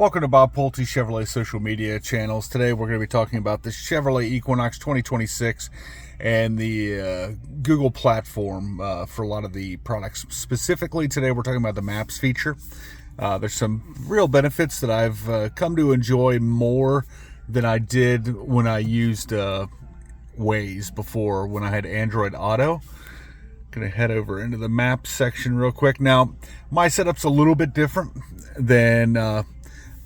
Welcome to Bob Pulte Chevrolet social media channels. Today we're going to be talking about the Chevrolet Equinox 2026 and the Google platform for a lot of the products. Specifically today we're talking about the Maps feature. There's some real benefits that I've come to enjoy more than I did when I used Waze before, when I had Android Auto. Gonna head over into the Maps section real quick. Now my setup's a little bit different than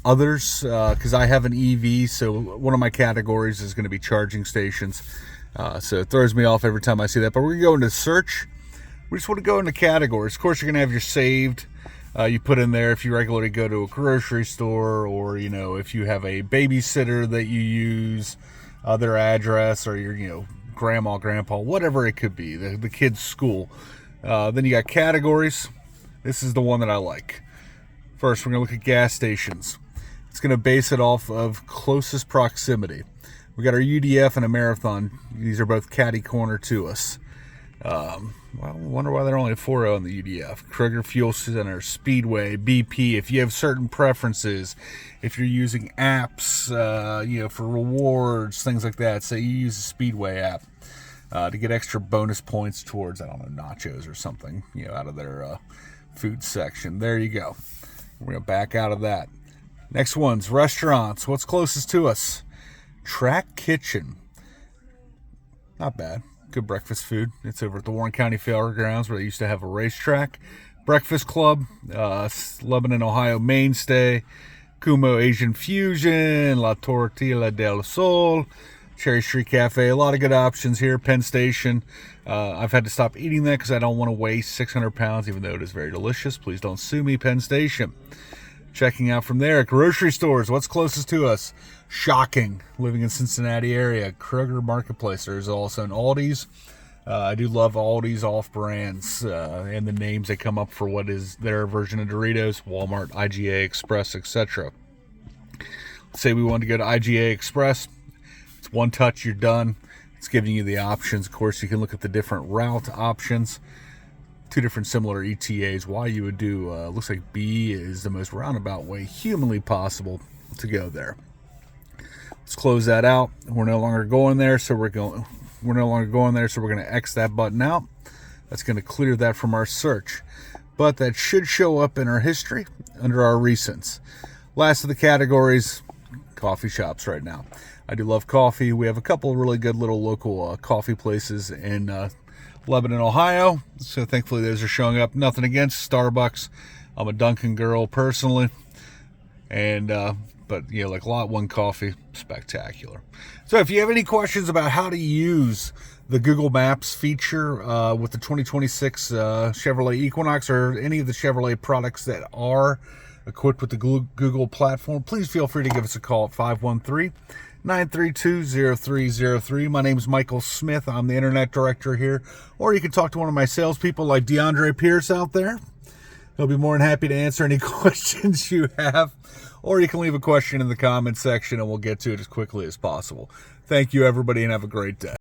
others because I have an EV, so one of my categories is going to be charging stations, so it throws me off every time I see that. But we're going to go into search. We just want to go into categories. Of course, you're going to have your saved. You put in there if you regularly go to a grocery store, or if you have a babysitter that you use, their address, or your grandma, grandpa, whatever it could be, the kid's school. Then you got categories. This is the one that I like. First, we're going to look at gas stations. It's going to base it off of closest proximity. We got our UDF and a Marathon. These are both catty corner to us. Well, I wonder why they're only 4.0 on the UDF. Kroger Fuel Center, Speedway, BP. If you have certain preferences, if you're using apps, for rewards, things like that, say you use a Speedway app to get extra bonus points towards, nachos or something, out of their food section. There you go. We're going to back out of that. Next one's restaurants. What's closest to us? Track Kitchen. Not bad. Good breakfast food. It's over at the Warren County Fairgrounds where they used to have a racetrack. Breakfast Club, Lebanon, Ohio Mainstay, Kumo Asian Fusion, La Tortilla del Sol, Cherry Street Cafe. A lot of good options here. Penn Station. I've had to stop eating that because I don't want to weigh 600 pounds, even though it is very delicious. Please don't sue me, Penn Station. Checking out from there, grocery stores. What's closest to us? Shocking. Living in Cincinnati area, Kroger Marketplace. There's also an Aldi's. I do love Aldi's off-brands and the names they come up for what is their version of Doritos. Walmart, IGA Express, etc. Let's say we want to go to IGA Express. It's one touch, you're done. It's giving you the options. Of course, you can look at the different route options. Two different similar ETAs. Why you would do, looks like B is the most roundabout way humanly possible to go there. Let's close that out. We're no longer going there, so we're no longer going there, so we're going to X that button out. That's going to clear that from our search. But that should show up in our history under our recents. Last of the categories, coffee shops right now. I do love coffee. We have a couple of really good little local coffee places in Lebanon, Ohio. So thankfully those are showing up. Nothing against Starbucks. I'm a Dunkin' girl personally. And but like Lot 1 coffee, spectacular. So if you have any questions about how to use the Google Maps feature with the 2026 Chevrolet Equinox, or any of the Chevrolet products that are equipped with the Google platform, please feel free to give us a call at 513-932-0303. My name is Michael Smith. I'm the internet director here. Or you can talk to one of my salespeople like DeAndre Pierce out there. He'll be more than happy to answer any questions you have. Or you can leave a question in the comment section and we'll get to it as quickly as possible. Thank you, everybody, and have a great day.